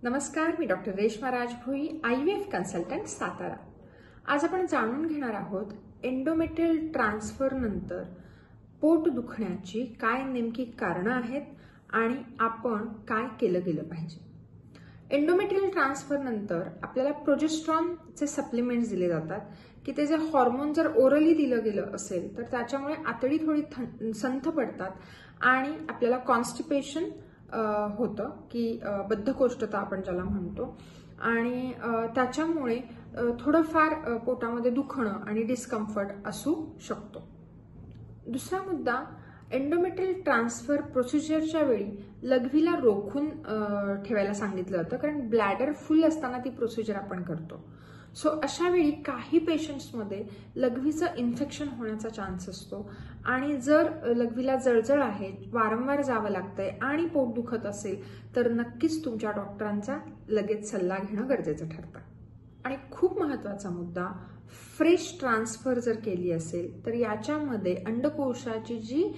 नमस्कार, मी doctor Reshma Rajbhoi, IVF consultant, Satara. आज आपण जाणून घेणार आहोत एंडोमेट्रियल ट्रान्सफर नंतर पोट दुखण्याची काय नेमकी कारणं आहेत आणि आपण काय केलं गेलं पाहिजे। एंडोमेट्रियल ट्रान्सफर नंतर आपल्याला प्रोजेस्टेरॉनचे सप्लिमेंट्स दिले जातात की ते जे हार्मोन जर ओरली दिलं गेलं असेल तर त्याच्यामुळे आतडी थोडी संथ पडतात आणि आपल्याला कॉन्स्टिपेशन होतं की बद्धकोष्ठता आपण ज्याला म्हणतो आणि त्याच्यामुळे थोडंफार पोटामध्ये दुखणं आणि डिस्कम्फर्ट असू शकतो। दुसरा मुद्दा, एंडोमेट्रियल ट्रान्सफर प्रोसिजरच्या वेळी लघवीला रोखून ठेवायला सांगितलं जातं कारण ब्लॅडर फुल असताना ती प्रोसिजर आपण करतो। सो अशा वेळी काही पेशंट्समध्ये लघवीचं इन्फेक्शन होण्याचा चान्स असतो आणि जर लघवीला जळजळ आहे, वारंवार जावं लागतंय आणि पोट दुखत असेल तर नक्कीच तुमच्या डॉक्टरांचा लगेच सल्ला घेणं गरजेचं ठरतं। आणि खूप महत्त्वाचा मुद्दा, फ्रेश ट्रान्सफर जर केली असेल तर याच्यामध्ये अंडकोशाची जी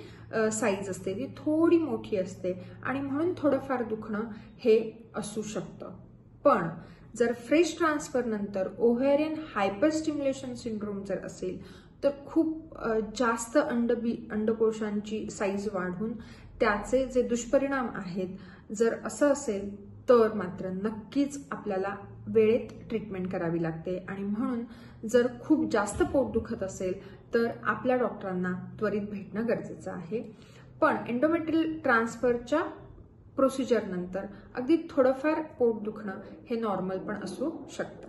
साईज असते ती थोडी मोठी असते आणि म्हणून थोडंफार दुखणं हे असू शकतं। पण जर फ्रेश ट्रान्सफर नंतर ओव्हेरियन हायपरस्टिम्युलेशन सिंड्रोम जर असेल तर खूप जास्त अंडकोशांची साईज वाढून त्याचे जे दुष्परिणाम आहेत, जर असं असेल तर मात्र नक्कीच आपल्याला वेळेत ट्रीटमेंट करावी लागते आणि म्हणून जर खूप जास्त पोट दुखत असेल तर आपल्या डॉक्टरांना त्वरित भेटणं गरजेचं आहे। पण एंडोमेट्रियल ट्रान्सफरच्या प्रोसिजर नंतर अगदी थोडंफार पोट दुखणं हे नॉर्मल पण असू शकतं।